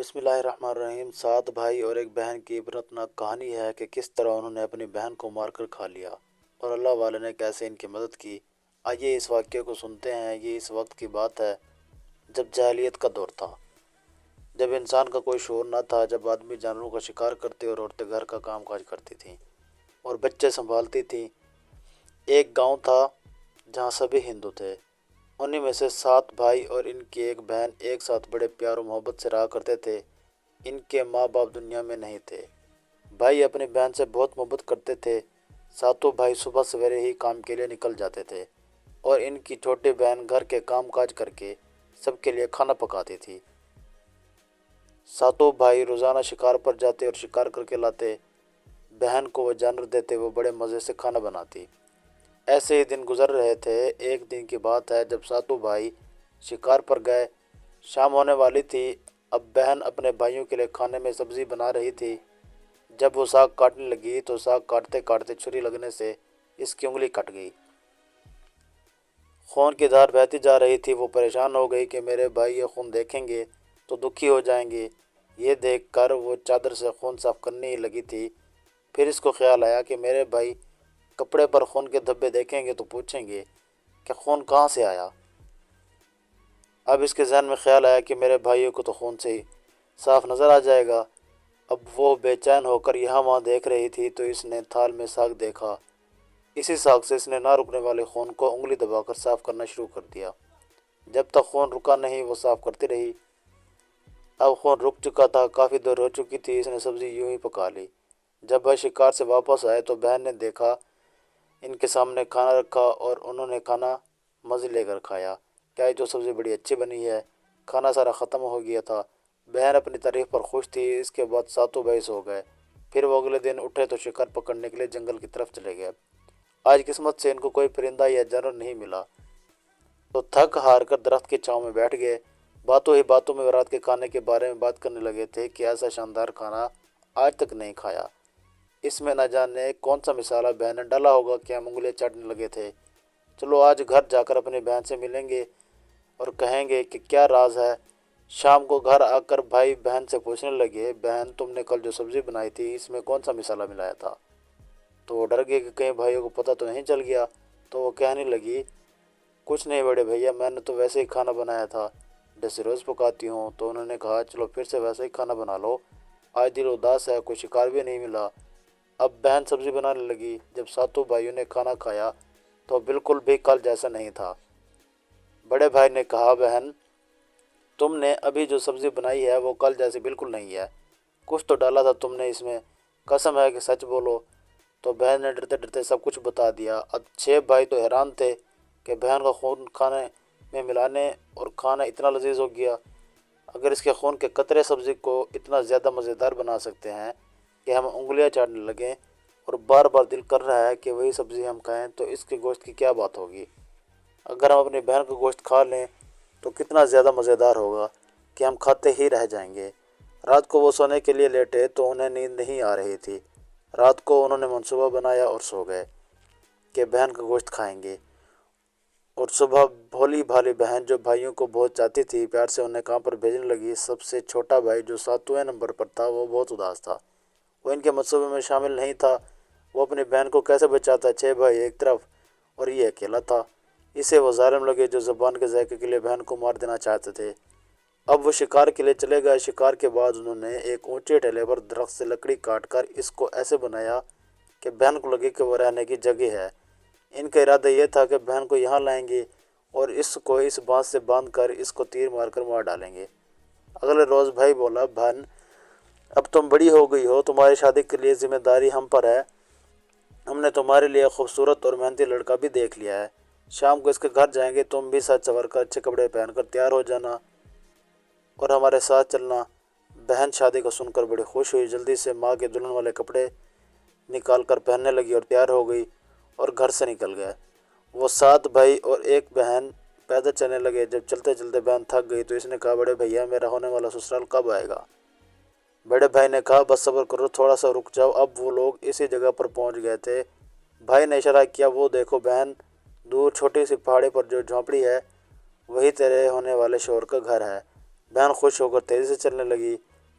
بسم اللہ الرحمن الرحیم۔ 7 بھائی اور ایک بہن کی عبرتناک کہانی ہے کہ کس طرح انہوں نے اپنی بہن کو مار کر کھا لیا اور اللہ والے نے کیسے ان کی مدد کی۔ آئیے اس واقعے کو سنتے ہیں۔ یہ اس وقت کی بات ہے جب جاہلیت کا دور تھا، جب انسان کا کوئی شعور نہ تھا، جب آدمی جانوروں کا شکار کرتے اور عورتیں گھر کا کام کاج کرتی تھیں اور بچے سنبھالتی تھیں۔ ایک گاؤں تھا جہاں سبھی ہندو تھے۔ انہی میں سے 7 بھائی اور ان کی ایک بہن ایک ساتھ بڑے پیار و محبت سے رہا کرتے تھے۔ ان کے ماں باپ دنیا میں نہیں تھے۔ بھائی اپنی بہن سے بہت محبت کرتے تھے۔ ساتوں بھائی صبح سویرے ہی کام کے لیے نکل جاتے تھے اور ان کی چھوٹی بہن گھر کے کام کاج کر کے سب کے لیے کھانا پکاتی تھی۔ ساتوں بھائی روزانہ شکار پر جاتے اور شکار کر کے لاتے۔ بہن کو وہ جانور دیتے، وہ بڑے مزے سے کھانا بناتی۔ ایسے ہی دن گزر رہے تھے۔ ایک دن کی بات ہے جب ساتوں بھائی شکار پر گئے۔ شام ہونے والی تھی۔ اب بہن اپنے بھائیوں کے لیے کھانے میں سبزی بنا رہی تھی۔ جب وہ ساگ کاٹنے لگی تو ساگ کاٹتے کاٹتے چھری لگنے سے اس کی انگلی کٹ گئی۔ خون کی دھار بہتی جا رہی تھی۔ وہ پریشان ہو گئی کہ میرے بھائی یہ خون دیکھیں گے تو دکھی ہو جائیں گے۔ یہ دیکھ کر وہ چادر سے خون صاف کرنے ہی لگی تھی۔ پھر اس کو خیال آیا کہ میرے بھائی کپڑے پر خون کے دھبے دیکھیں گے تو پوچھیں گے کہ خون کہاں سے آیا۔ اب اس کے ذہن میں خیال آیا کہ میرے بھائیوں کو تو خون سے ہی صاف نظر آ جائے گا۔ اب وہ بے چین ہو کر یہاں وہاں دیکھ رہی تھی تو اس نے تھال میں ساگ دیکھا۔ اسی ساگ سے اس نے نہ رکنے والے خون کو انگلی دبا کر صاف کرنا شروع کر دیا۔ جب تک خون رکا نہیں وہ صاف کرتی رہی۔ اب خون رک چکا تھا، کافی دیر ہو چکی تھی۔ اس نے سبزی یوں ہی پکا لی۔ جب بھائی شکار سے واپس آئے تو بہن نے دیکھا ان کے سامنے کھانا رکھا اور انہوں نے کھانا مزے لے کر کھایا۔ کیا یہ تو سبزی بڑی اچھی بنی ہے۔ کھانا سارا ختم ہو گیا تھا۔ بہن اپنی تعریف پر خوش تھی۔ اس کے بعد ساتوں بھائی سو گئے۔ پھر وہ اگلے دن اٹھے تو شکار پکڑنے کے لیے جنگل کی طرف چلے گئے۔ آج قسمت سے ان کو کوئی پرندہ یا جانور نہیں ملا تو تھک ہار کر درخت کی چھاؤں میں بیٹھ گئے۔ باتوں ہی باتوں میں رات کے کھانے کے بارے میں بات کرنے لگے تھے کہ ایسا شاندار کھانا آج تک نہیں کھایا۔ اس میں نہ جانے کون سا مسالہ بہن نے ڈالا ہوگا کہ ہم انگلیاں چاٹنے لگے تھے۔ چلو آج گھر جا کر اپنی بہن سے ملیں گے اور کہیں گے کہ کیا راز ہے۔ شام کو گھر آ کر بھائی بہن سے پوچھنے لگے، بہن تم نے کل جو سبزی بنائی تھی اس میں کون سا مسالہ ملایا تھا؟ تو وہ ڈر گئی کہ کہیں بھائیوں کو پتہ تو نہیں چل گیا۔ تو وہ کہنے لگی، کچھ نہیں بڑے بھیا، میں نے تو ویسے ہی کھانا بنایا تھا جیسے روز پکاتی ہوں۔ تو انہوں نے کہا چلو پھر سے ویسے ہی کھانا بنا لو، آج دل اداس ہے، کوئی شکار بھی نہیں ملا۔ اب بہن سبزی بنانے لگی۔ جب ساتوں بھائیوں نے کھانا کھایا تو بالکل بھی کل جیسا نہیں تھا۔ بڑے بھائی نے کہا، بہن تم نے ابھی جو سبزی بنائی ہے وہ کل جیسی بالکل نہیں ہے، کچھ تو ڈالا تھا تم نے اس میں، قسم ہے کہ سچ بولو۔ تو بہن نے ڈرتے ڈرتے سب کچھ بتا دیا۔ اب 6 بھائی تو حیران تھے کہ بہن کا خون کھانے میں ملانے اور کھانا اتنا لذیذ ہو گیا۔ اگر اس کے خون کے قطرے سبزی کو اتنا زیادہ مزیدار بنا سکتے ہیں کہ ہم انگلیاں چاٹنے لگیں اور بار بار دل کر رہا ہے کہ وہی سبزی ہم کھائیں تو اس کے گوشت کی کیا بات ہوگی۔ اگر ہم اپنی بہن کا گوشت کھا لیں تو کتنا زیادہ مزیدار ہوگا کہ ہم کھاتے ہی رہ جائیں گے۔ رات کو وہ سونے کے لیے لیٹے تو انہیں نیند نہیں آ رہی تھی۔ رات کو انہوں نے منصوبہ بنایا اور سو گئے کہ بہن کا گوشت کھائیں گے۔ اور صبح بھولی بھالی بہن جو بھائیوں کو بہت چاہتی تھی پیار سے انہیں کام پر بھیجنے لگی۔ سب سے چھوٹا بھائی جو 7ویں نمبر پر تھا وہ بہت اداس تھا۔ وہ ان کے منصوبے میں شامل نہیں تھا۔ وہ اپنی بہن کو کیسے بچاتا؟ 6 بھائی ایک طرف اور یہ اکیلا تھا۔ اسے وہ ظالم لگے جو زبان کے ذائقے کے لیے بہن کو مار دینا چاہتے تھے۔ اب وہ شکار کے لیے چلے گئے۔ شکار کے بعد انہوں نے ایک اونچے ٹیلے پر درخت سے لکڑی کاٹ کر اس کو ایسے بنایا کہ بہن کو لگے کہ وہ رہنے کی جگہ ہے۔ ان کا ارادہ یہ تھا کہ بہن کو یہاں لائیں گے اور اس کو اس بانس سے باندھ کر اس کو تیر مار کر مار ڈالیں گے۔ اگلے روز بھائی بولا، بہن اب تم بڑی ہو گئی ہو، تمہاری شادی کے لیے ذمہ داری ہم پر ہے۔ ہم نے تمہارے لیے خوبصورت اور محنتی لڑکا بھی دیکھ لیا ہے۔ شام کو اس کے گھر جائیں گے، تم بھی سج سنور کر اچھے کپڑے پہن کر تیار ہو جانا اور ہمارے ساتھ چلنا۔ بہن شادی کو سن کر بڑی خوش ہوئی۔ جلدی سے ماں کے دلہن والے کپڑے نکال کر پہننے لگی اور تیار ہو گئی اور گھر سے نکل گئے۔ وہ 7 بھائی اور ایک بہن پیدل چلنے لگے۔ جب چلتے چلتے بہن تھک گئی تو اس نے کہا، بڑے بھیا میرا ہونے والا سسرال کب آئے گا؟ بڑے بھائی نے کہا، بس صبر کرو، تھوڑا سا رک جاؤ۔ اب وہ لوگ اسی جگہ پر پہنچ گئے تھے۔ بھائی نے اشارہ کیا، وہ دیکھو بہن، دور چھوٹی سی پہاڑی پر جو جھونپڑی ہے وہی تیرے ہونے والے شوہر کا گھر ہے۔ بہن خوش ہو کر تیزی سے چلنے لگی۔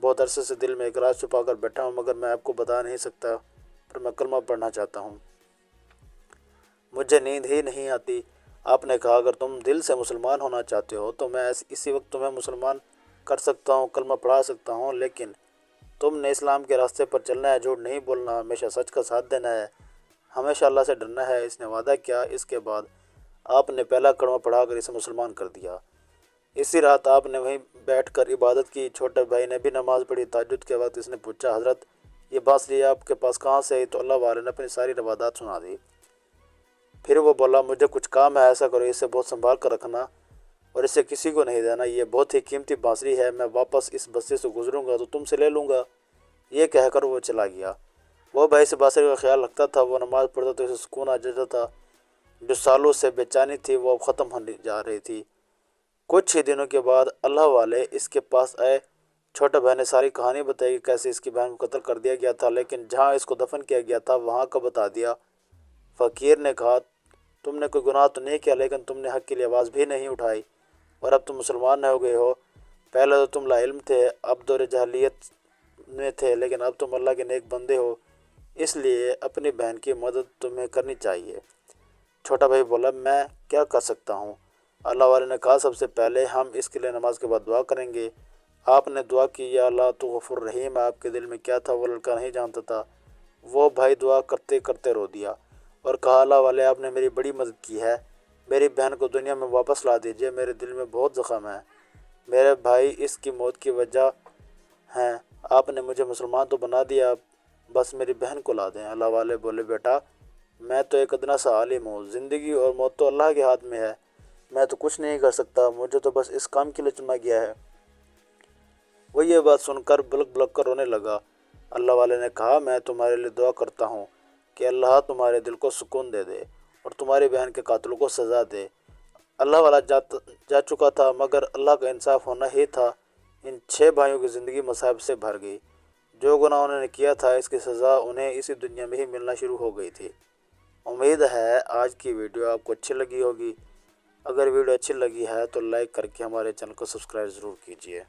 بہت عرصے سے دل میں ایک راز چھپا کر بیٹھا ہوں، مگر میں آپ کو بتا نہیں سکتا، پر میں کلمہ پڑھنا چاہتا ہوں۔ مجھے نیند ہی نہیں آتی۔ آپ نے کہا اگر تم دل سے مسلمان ہونا چاہتے ہو تو میں اسی وقت تمہیں مسلمان کر سکتا ہوں، کلمہ پڑھا سکتا ہوں، لیکن تم نے اسلام کے راستے پر چلنا ہے، جھوٹ نہیں بولنا، ہمیشہ سچ کا ساتھ دینا ہے، ہمیشہ اللہ سے ڈرنا ہے۔ اس نے وعدہ کیا۔ اس کے بعد آپ نے پہلا کلمہ پڑھا کر اسے مسلمان کر دیا۔ اسی رات آپ نے وہیں بیٹھ کر عبادت کی۔ چھوٹے بھائی نے بھی نماز پڑھی۔ تہجد کے وقت اس نے پوچھا حضرت یہ بانسری آپ کے پاس کہاں سے آئی؟ تو اللہ والے نے اپنی ساری روایات سنا دی۔ پھر وہ بولا مجھے کچھ کام ہے، ایسا کرو اسے بہت سنبھال کر رکھنا اور اسے کسی کو نہیں دینا، یہ بہت ہی قیمتی بانسری ہے، میں واپس اس بستی سے گزروں گا تو تم سے لے لوں گا۔ یہ کہہ کر وہ چلا گیا۔ وہ بھائی سے بانسری کا خیال رکھتا تھا، وہ نماز پڑھتا تو اسے سکون آ جاتا تھا، جو سالوں سے بے چینی تھی وہ اب ختم ہونے جا رہی تھی۔ کچھ ہی دنوں کے بعد اللہ والے اس کے پاس آئے۔ چھوٹے بھائی نے ساری کہانی بتائی کہ کیسے اس کی بہن کو قتل کر دیا گیا تھا، لیکن جہاں اس کو دفن کیا گیا تھا وہاں کا بتا دیا۔ فقیر نے کہا تم نے کوئی گناہ تو نہیں کیا، لیکن تم نے حق کے لیے آواز بھی نہیں اٹھائی اور اب تم مسلمان ہو گئے ہو۔ پہلے تو تم لا علم تھے، اب دور جاہلیت میں تھے، لیکن اب تم اللہ کے نیک بندے ہو، اس لیے اپنی بہن کی مدد تمہیں کرنی چاہیے۔ چھوٹا بھائی بولا میں کیا کر سکتا ہوں؟ اللہ والے نے کہا سب سے پہلے ہم اس کے لیے نماز کے بعد دعا کریں گے۔ آپ نے دعا کی یا اللہ تو غفور رحیم۔ آپ کے دل میں کیا تھا وہ لڑکا نہیں جانتا تھا۔ وہ بھائی دعا کرتے کرتے رو دیا اور کہا اللہ والے آپ نے میری بڑی مدد کی ہے، میری بہن کو دنیا میں واپس لا دیجیے، میرے دل میں بہت زخم ہے، میرے بھائی اس کی موت کی وجہ ہیں، آپ نے مجھے مسلمان تو بنا دیا، بس میری بہن کو لا دیں۔ اللہ والے بولے بیٹا میں تو ایک ادنا سا عالم ہوں، زندگی اور موت تو اللہ کے ہاتھ میں ہے، میں تو کچھ نہیں کر سکتا، مجھے تو بس اس کام کے لیے چنا گیا ہے۔ وہ یہ بات سن کر بلک بلک کر رونے لگا۔ اللہ والے نے کہا میں تمہارے لیے دعا کرتا ہوں کہ اللہ تمہارے دل کو سکون دے دے اور تمہاری بہن کے قاتلوں کو سزا دے۔ اللہ والا جا چکا تھا، مگر اللہ کا انصاف ہونا ہی تھا۔ ان 6 بھائیوں کی زندگی مصائب سے بھر گئی۔ جو گناہ انہوں نے کیا تھا اس کی سزا انہیں اسی دنیا میں ہی ملنا شروع ہو گئی تھی۔ امید ہے آج کی ویڈیو آپ کو اچھی لگی ہوگی۔ اگر ویڈیو اچھی لگی ہے تو لائک کر کے ہمارے چینل کو سبسکرائب ضرور کیجیے۔